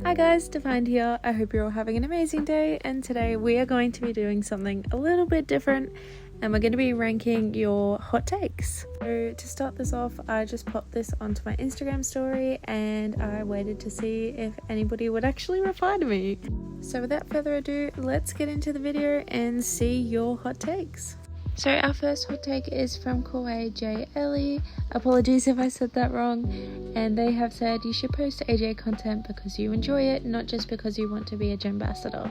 Hi guys, Defined here. I hope you're all having an amazing day, and today we are going to be doing something a little bit different, and we're going to be ranking your hot takes. So to start this off, I just popped this onto my Instagram story and I waited to see if anybody would actually reply to me. So without further ado, let's get into the video and see your hot takes. So our first hot take is from Kawhi J. Ellie. Apologies if I said that wrong. And they have said you should post AJ content because you enjoy it, not just because you want to be a Gembassador.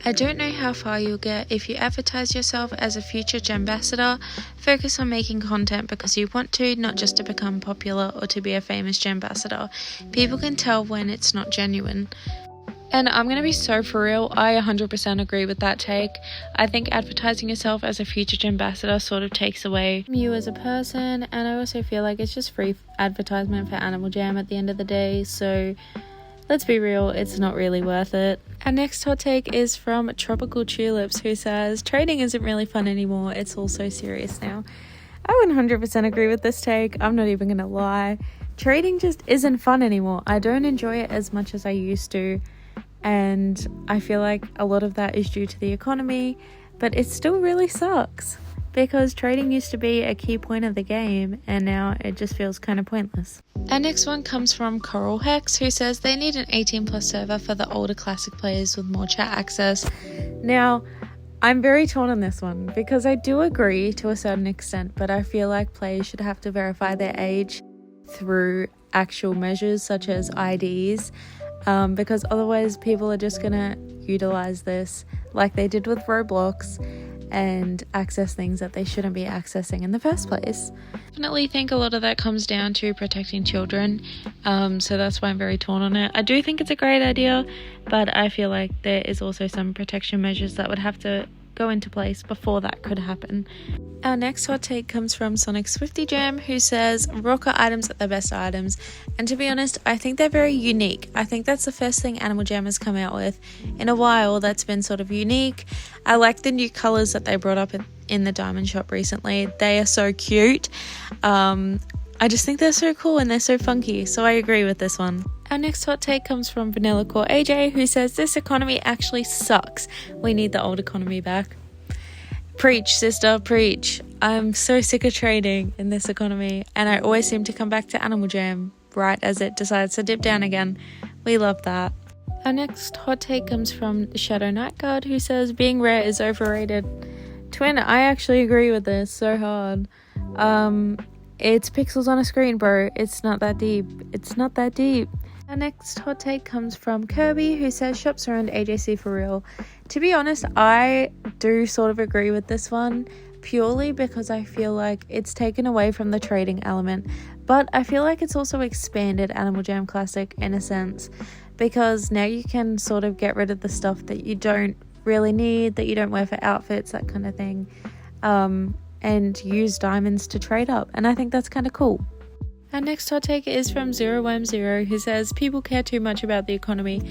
I don't know how far you'll get if you advertise yourself as a future Gembassador. Focus on making content because you want to, not just to become popular or to be a famous Gembassador. People can tell when it's not genuine. And I'm going to be so for real, I 100% agree with that take. I think advertising yourself as a future Gembassador sort of takes away from you as a person, and I also feel like it's just free advertisement for Animal Jam at the end of the day, so let's be real, it's not really worth it. Our next hot take is from Tropical Tulips, who says, trading isn't really fun anymore, it's all so serious now. I 100% agree with this take, I'm not even going to lie. Trading just isn't fun anymore. I don't enjoy it as much as I used to. And I feel like a lot of that is due to the economy, but it still really sucks because trading used to be a key point of the game and now it just feels kind of pointless. Our next one comes from Coral Hex, who says they need an 18+ server for the older classic players with more chat access. Now, I'm very torn on this one because I do agree to a certain extent, but I feel like players should have to verify their age through actual measures such as IDs. Because otherwise people are just gonna utilize this like they did with Roblox and access things that they shouldn't be accessing in the first place. Definitely think a lot of that comes down to protecting children, so that's why I'm very torn on it. I do think it's a great idea, but I feel like there is also some protection measures that would have to go into place before that could happen. Our next hot take comes from Sonic Swifty Jam, who says rocker items are the best items, and to be honest, I think they're very unique. I think that's the first thing Animal Jam has come out with in a while that's been sort of unique. I like the new colours that they brought up in the diamond shop recently. They are so cute. I just think they're so cool and they're so funky, so I agree with this one. Our next hot take comes from Vanilla Core AJ, who says this economy actually sucks. We need the old economy back. Preach, sister, preach. I'm so sick of trading in this economy, and I always seem to come back to Animal Jam right as it decides to dip down again. We love that. Our next hot take comes from Shadow Night Guard, who says being rare is overrated. Twin, I actually agree with this so hard. It's pixels on a screen, bro. It's not that deep. It's not that deep. Our next hot take comes from Kirby, who says shops around AJC for real. To be honest, I do sort of agree with this one, purely because I feel like it's taken away from the trading element, but I feel like it's also expanded Animal Jam Classic in a sense, because now you can sort of get rid of the stuff that you don't really need, that you don't wear for outfits, that kind of thing, and use diamonds to trade up, and I think that's kind of cool. Our next hot take is from 0M0, who says people care too much about the economy.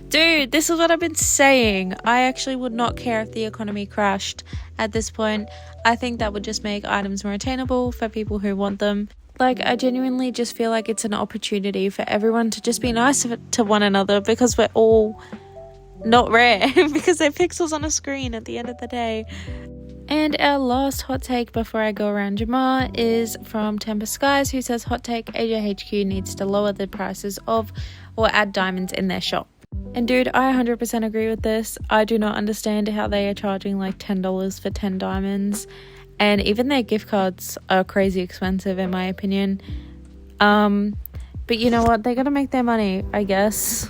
Dude, this is what I've been saying. I actually would not care if the economy crashed at this point. I think that would just make items more attainable for people who want them. Like, I genuinely just feel like it's an opportunity for everyone to just be nice to one another because we're all not rare because they're pixels on a screen at the end of the day. And our last hot take before I go around Jamar is from Temper Skies, who says hot take AJHQ needs to lower the prices of or add diamonds in their shop. And dude, I 100% agree with this. I do not understand how they are charging like $10 for 10 diamonds, and even their gift cards are crazy expensive in my opinion. But you know what, they gotta make their money, I guess.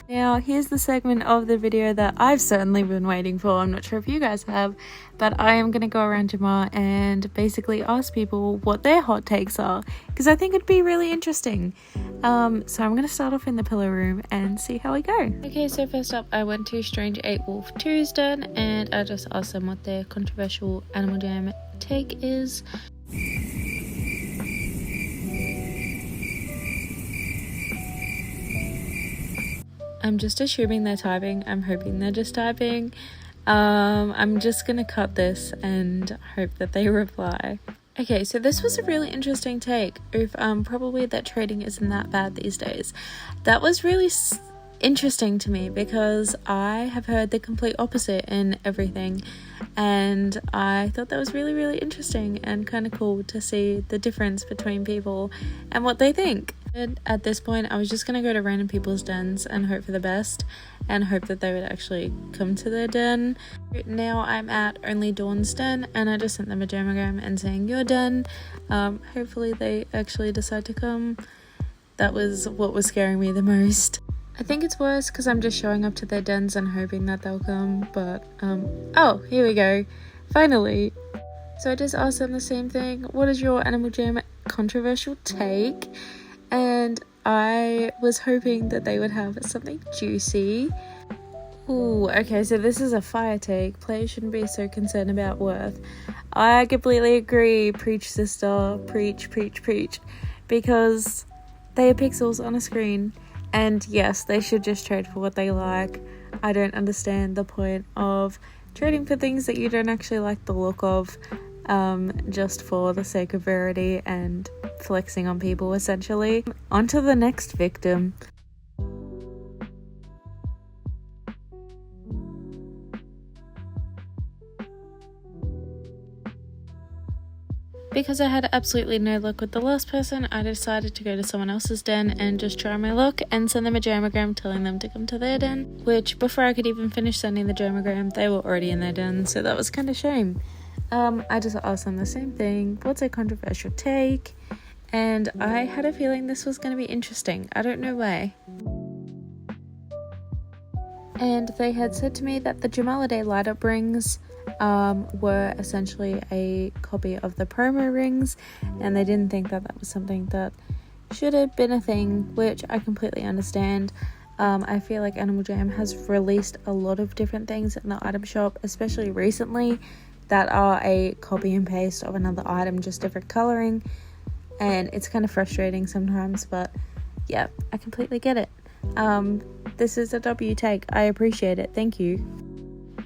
Now, here's the segment of the video that I've certainly been waiting for. I'm not sure if you guys have, but I am going to go around Jamar and basically ask people what their hot takes are, because I think it'd be really interesting. So I'm going to start off in the pillow room and see how we go. Okay, so first up, I went to Strange 8 Wolf Tuesday and I just asked them what their controversial Animal Jam take is. I'm just assuming they're typing. I'm hoping they're just typing. I'm just gonna cut this and hope that they reply. Okay, so this was a really interesting take. Probably that trading isn't that bad these days. That was really interesting to me because I have heard the complete opposite in everything, and I thought that was really, really interesting and kind of cool to see the difference between people and what they think. And at this point, I was just going to go to random people's dens and hope for the best and hope that they would actually come to their den. Now I'm at only Dawn's den, and I just sent them a jammogram and saying your den. Hopefully they actually decide to come. That was what was scaring me the most. I think it's worse because I'm just showing up to their dens and hoping that they'll come, but oh, here we go, finally. So I just asked them the same thing: what is your Animal Jam controversial take? And I was hoping that they would have something juicy. Ooh, okay, so this is a fire take. Players shouldn't be so concerned about worth. I completely agree. Preach, sister. Preach, preach, preach. Because they are pixels on a screen. And yes, they should just trade for what they like. I don't understand the point of trading for things that you don't actually like the look of, just for the sake of rarity and flexing on people, essentially. On to the next victim. Because I had absolutely no luck with the last person, I decided to go to someone else's den and just try my luck and send them a jammogram telling them to come to their den, which before I could even finish sending the jammogram, they were already in their den, so that was kind of shame. I just asked them the same thing: what's a controversial take? And I had a feeling this was going to be interesting. I don't know why. And they had said to me that the Jamaladay light-up rings were essentially a copy of the promo rings, and they didn't think that that was something that should have been a thing, which I completely understand. I feel like Animal Jam has released a lot of different things in the item shop, especially recently, that are a copy and paste of another item, just different coloring, and it's kind of frustrating sometimes, but yeah, I completely get it. This is a W take. I appreciate it. Thank you.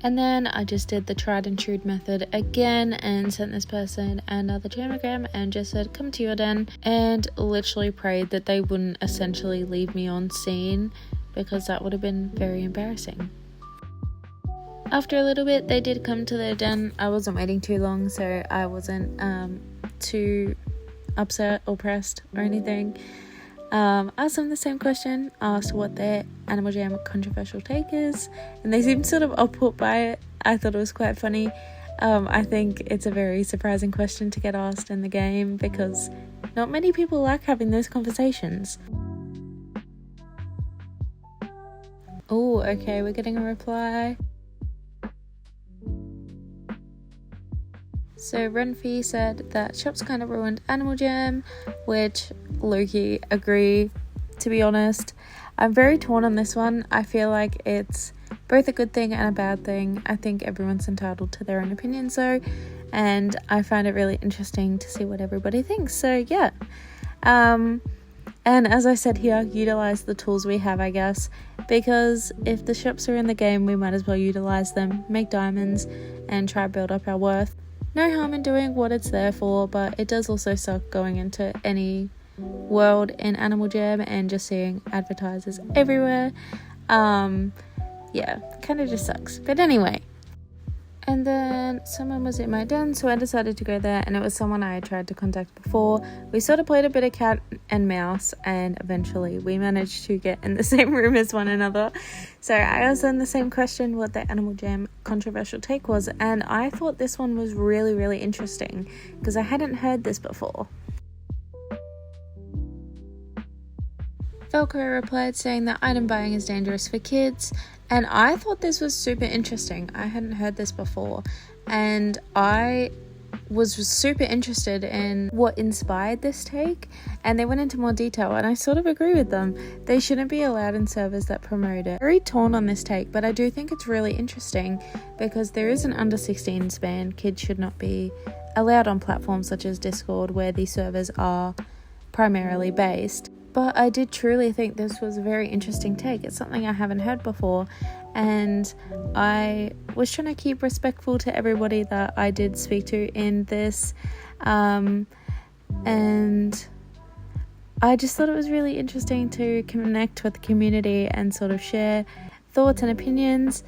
And then I just did the tried and true method again and sent this person another jammogram and just said, come to your den, and literally prayed that they wouldn't essentially leave me on scene, because that would have been very embarrassing. After a little bit, they did come to their den. I wasn't waiting too long, so I wasn't too upset or pressed or anything. Asked them the same question, asked what their Animal Jam controversial take is, and they seemed sort of upput by it. I thought it was quite funny. I think it's a very surprising question to get asked in the game, because not many people like having those conversations. Oh, okay, we're getting a reply. So Renfee said that shops kind of ruined Animal Jam, which low-key agree, to be honest. I'm very torn on this one. I feel like it's both a good thing and a bad thing. I think everyone's entitled to their own opinions though, and I find it really interesting to see what everybody thinks. So yeah. And as I said here, utilize the tools we have, I guess, because if the shops are in the game, we might as well utilize them, make diamonds, and try to build up our worth. No harm in doing what it's there for, but it does also suck going into any world in Animal Jam and just seeing advertisers everywhere. Yeah, kind of just sucks. But anyway. And then someone was in my den, so I decided to go there, and it was someone I had tried to contact before. We sort of played a bit of cat and mouse, and eventually we managed to get in the same room as one another. So I asked them the same question, what their Animal Jam controversial take was, and I thought this one was really, really interesting, because I hadn't heard this before. Velcro replied saying that item buying is dangerous for kids, and I thought this was super interesting. I hadn't heard this before, and I was super interested in what inspired this take, and they went into more detail, and I sort of agree with them. They shouldn't be allowed in servers that promote it. Very torn on this take, but I do think it's really interesting because there is an under 16s ban. Kids should not be allowed on platforms such as Discord, where these servers are primarily based. But I did truly think this was a very interesting take. It's something I haven't heard before, and I was trying to keep respectful to everybody that I did speak to in this, and I just thought it was really interesting to connect with the community and sort of share thoughts and opinions.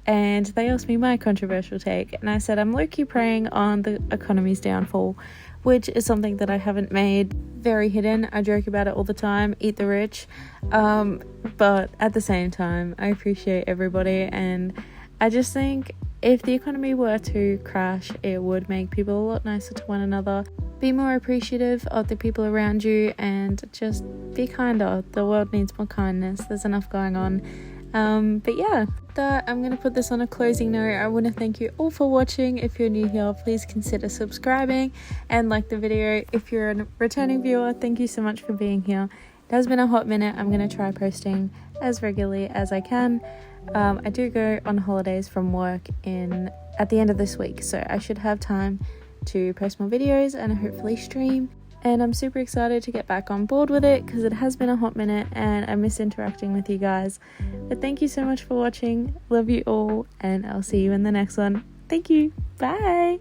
And they asked me my controversial take, and I said I'm low-key preying on the economy's downfall, which is something that I haven't made very hidden. I joke about it all the time, eat the rich, but at the same time I appreciate everybody, and I just think if the economy were to crash, it would make people a lot nicer to one another, be more appreciative of the people around you, and just be kinder. The world needs more kindness. There's enough going on. But yeah, I'm going to put this on a closing note. I want to thank you all for watching. If you're new here, please consider subscribing and like the video. If you're a returning viewer, thank you so much for being here. It has been a hot minute. I'm going to try posting as regularly as I can. I do go on holidays from work at the end of this week, so I should have time to post more videos and hopefully stream. And I'm super excited to get back on board with it because it has been a hot minute and I miss interacting with you guys. But thank you so much for watching. Love you all, and I'll see you in the next one. Thank you. Bye.